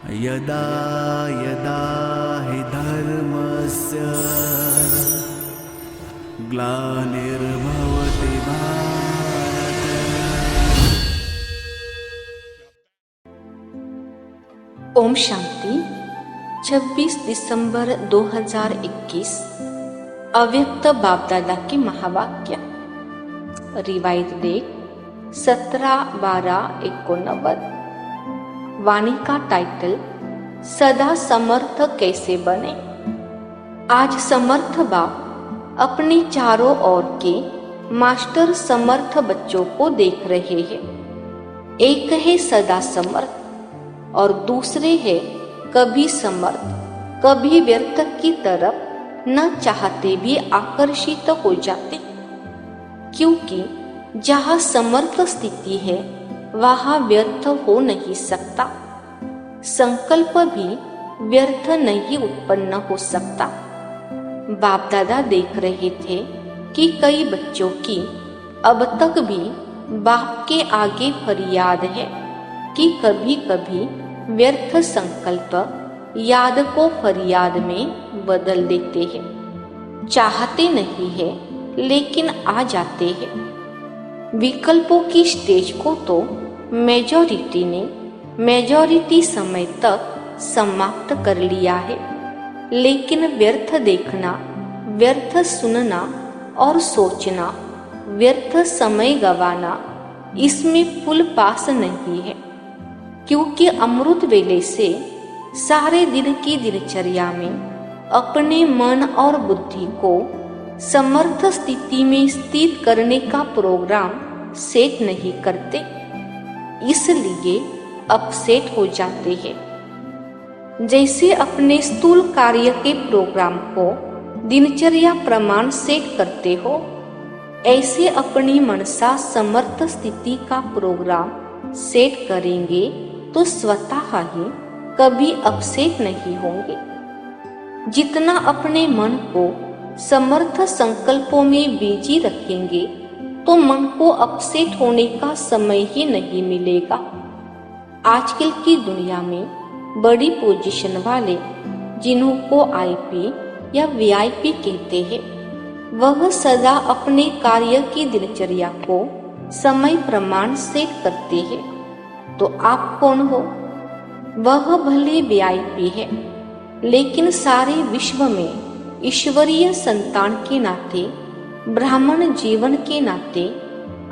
यदा यदा हि धर्मस्य ग्लानिर्भवति भारत। ओम शांति। 26 दिसंबर 2021 अव्यक्त बाप दादा के महावाक्य। Revise date 17/12/89। वाणी का टाइटल सदा समर्थ कैसे बने। आज समर्थ बाप अपने चारों ओर के मास्टर समर्थ बच्चों को देख रहे हैं। एक है सदा समर्थ और दूसरे है कभी समर्थ कभी व्यर्थ की तरफ न चाहते भी आकर्षित हो जाते, क्योंकि जहाँ समर्थ स्थिति है वहाँ व्यर्थ हो नहीं सकता। संकल्प भी व्यर्थ नहीं उत्पन्न हो सकता। बाप दादा देख रहे थे कि कई बच्चों की अब तक भी बाप के आगे फरियाद है कि कभी कभी व्यर्थ संकल्प याद को फरियाद में बदल देते हैं। चाहते नहीं है लेकिन आ जाते हैं। विकल्पों की स्टेज को तो मेजॉरिटी समय तक समाप्त कर लिया है, लेकिन व्यर्थ देखना, व्यर्थ सुनना और सोचना, व्यर्थ समय गवाना, इसमें फुल पास नहीं है। क्योंकि अमृत वेले से सारे दिन की दिनचर्या में अपने मन और बुद्धि को समर्थ स्थिति में स्थित करने का प्रोग्राम सेट नहीं करते, इसलिए अपसेट हो जाते हैं। जैसे अपने स्थूल कार्य के प्रोग्राम को दिनचर्या प्रमाण सेट करते हो, ऐसे अपनी मनसा समर्थ स्थिति का प्रोग्राम सेट करेंगे तो स्वतः ही कभी अपसेट नहीं होंगे। जितना अपने मन को समर्थ संकल्पों में बिजी रखेंगे तो मन को अपसेट होने का समय ही नहीं मिलेगा। आजकल की दुनिया में बड़ी पोजीशन वाले, जिन्हों को आईपी या वीआईपी कहते हैं, वह सदा अपने कार्य की दिनचर्या को समय प्रमाण सेट करते हैं। तो आप कौन हो? वह भले वीआईपी है, लेकिन सारे विश्व में ईश्वरीय संतान के नाते, ब्राह्मण जीवन के नाते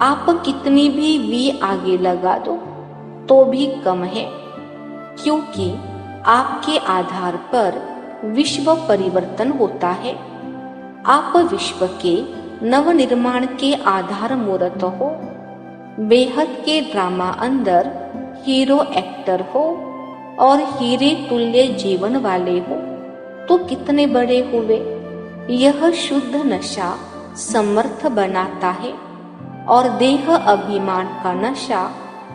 आप कितनी भी वी आगे लगा दो तो भी कम है, क्योंकि आपके आधार पर विश्व परिवर्तन होता है। आप विश्व के नवनिर्माण के आधार मूर्त हो, बेहद के ड्रामा अंदर हीरो एक्टर हो और हीरे तुल्य जीवन वाले हो तो कितने बड़े हुए। यह शुद्ध नशा समर्थ बनाता है और देह अभिमान का नशा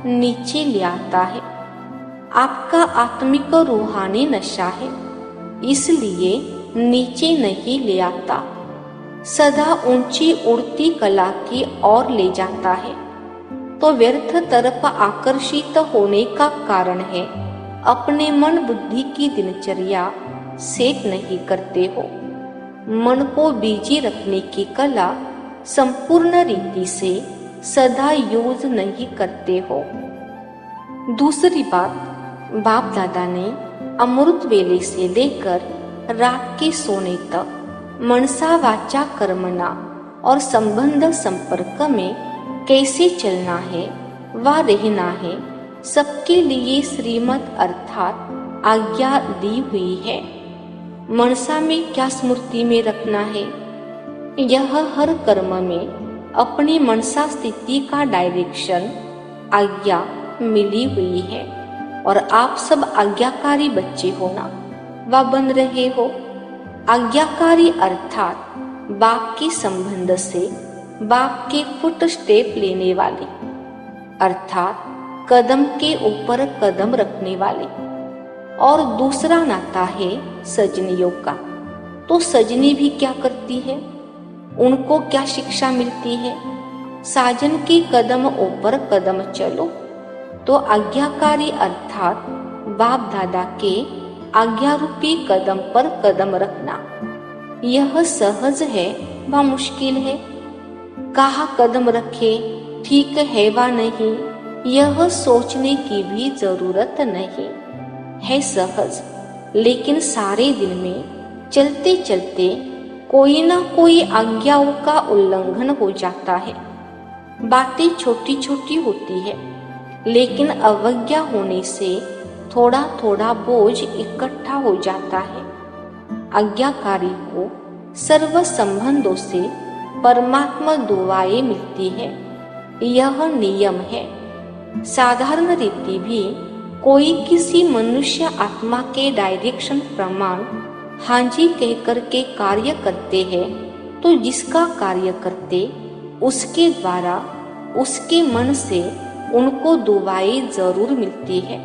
नीचे ले आता है। आपका आत्मिक रूहानी नशा है, इसलिए नीचे नहीं ले आता, सदा ऊंची उड़ती कला की ओर ले जाता है। तो व्यर्थ तरफ आकर्षित होने का कारण है अपने मन बुद्धि की दिनचर्या सेट नहीं करते हो। मन को बिजी रखने की कला संपूर्ण रीति से सदा यूज नहीं करते हो। दूसरी बात, बाप दादा ने अमृत वेले से लेकर रात के सोने तक मनसा वाचा कर्मणा और संबंध संपर्क में कैसे चलना है व रहना है, सबके लिए श्रीमत अर्थात आज्ञा दी हुई है। मनसा में क्या स्मृति में रखना है? यह हर कर्म में अपनी मनसा स्थिति का डायरेक्शन आज्ञा मिली हुई है और आप सब आज्ञाकारी बच्चे होना व बन रहे हो। आज्ञाकारी अर्थात बाप के संबंध से बाप के फुट स्टेप लेने वाले, अर्थात कदम के ऊपर कदम रखने वाले। और दूसरा नाता है सजनियों का। तो सजनी भी क्या करती है? उनको क्या शिक्षा मिलती है? साजन के कदम ऊपर कदम चलो। तो आज्ञाकारी अर्थात बाप दादा के आज्ञा रूपी कदम पर कदम रखना, यह सहज है व मुश्किल है। कहाँ कदम रखे, ठीक है व नहीं, यह सोचने की भी जरूरत नहीं है। सहज, लेकिन सारे दिन में चलते चलते कोई ना कोई आज्ञाओं का उल्लंघन हो जाता है। बातें छोटी छोटी होती है, लेकिन अवज्ञा होने से थोड़ा थोड़ा बोझ इकट्ठा हो जाता है। आज्ञाकारी को सर्व संबंधों से परमात्मा दुआएं मिलती है, यह नियम है। साधारण रीति भी कोई किसी मनुष्य आत्मा के डायरेक्शन प्रमाण हांजी कहकर के कार्य करते हैं, तो जिसका कार्य करते उसके द्वारा उसके मन से उनको दुआएं जरूर मिलती है।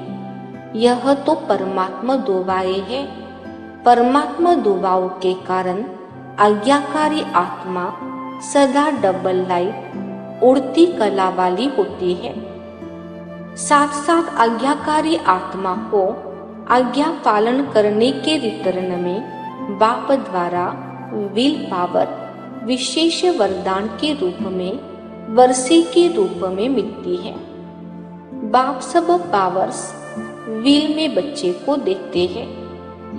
यह तो परमात्मा दुआएं है। परमात्मा दुआओं के कारण आज्ञाकारी आत्मा सदा डबल लाइट उड़ती कला वाली होती है। साथ साथ आज्ञाकारी आत्मा को आज्ञा पालन करने के रिटर्न में बाप द्वारा विल पावर विशेष वरदान के रूप में वर्षे के रूप में मिलती है। बाप सब पावर्स विल में बच्चे को देते हैं,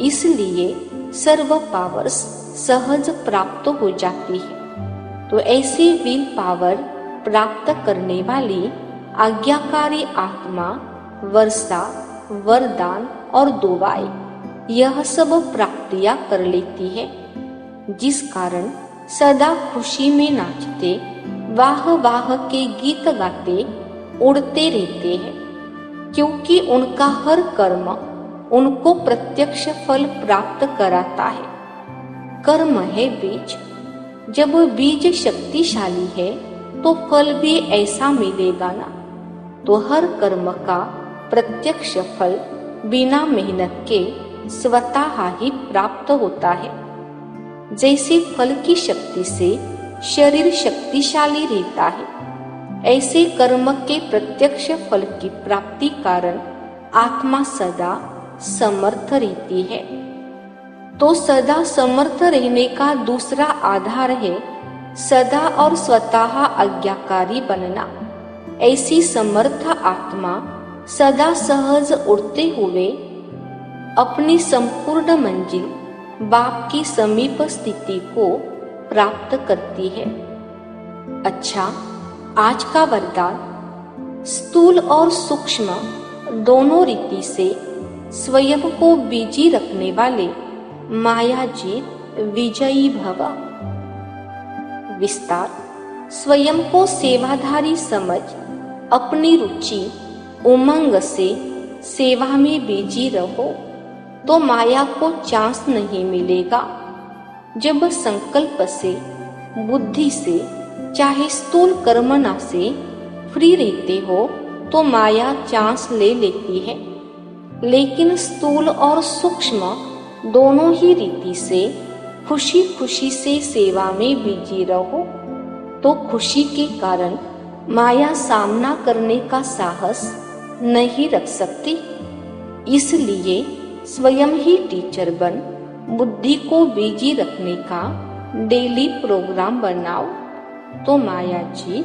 इसलिए सर्व पावर्स सहज प्राप्त हो जाती है। तो ऐसी विल पावर प्राप्त करने वाली आज्ञाकारी आत्मा वर्षा, वरदान और दुआएं यह सब प्राप्तियां कर लेती है, जिस कारण सदा खुशी में नाचते, वाह वाह के गीत गाते उड़ते रहते हैं, क्योंकि उनका हर कर्म उनको प्रत्यक्ष फल प्राप्त कराता है। कर्म है बीज, जब बीज शक्तिशाली है तो फल भी ऐसा मिलेगा ना। तो हर कर्म का प्रत्यक्ष फल बिना मेहनत के स्वतः ही प्राप्त होता है। जैसे फल की शक्ति से शरीर शक्तिशाली रहता है, ऐसे कर्म के प्रत्यक्ष फल की प्राप्ति कारण आत्मा सदा समर्थ रहती है। तो सदा समर्थ रहने का दूसरा आधार है सदा और स्वतः आज्ञाकारी बनना। ऐसी समर्थ आत्मा सदा सहज उड़ते हुए अपनी संपूर्ण मंजिल बाप की समीप स्थिति को प्राप्त करती है। अच्छा, आज का वरदान स्थूल और सूक्ष्म दोनों रीति से स्वयं को बिजी रखने वाले मायाजीत विजयी भव। विस्तार, स्वयं को सेवाधारी समझ अपनी रुचि उमंग से सेवा में बिजी रहो, तो माया को चांस नहीं मिलेगा। जब संकल्प से, बुद्धि से, चाहे स्थूल कर्मना से फ्री रहते हो तो माया चांस ले लेती है। लेकिन स्थूल और सूक्ष्म दोनों ही रीति से खुशी खुशी से सेवा में बिजी रहो, तो खुशी के कारण माया सामना करने का साहस नहीं रख सकती। इसलिए स्वयं ही टीचर बन बुद्धि को बिजी रखने का डेली प्रोग्राम बनाओ, तो माया जी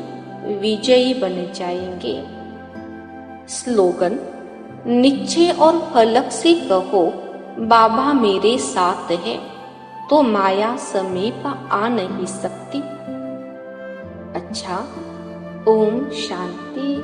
विजयी बन जाएंगे। स्लोगन, निश्चय और फलक से कहो बाबा मेरे साथ है, तो माया समीप आ नहीं सकती। अच्छा, ओम शांति।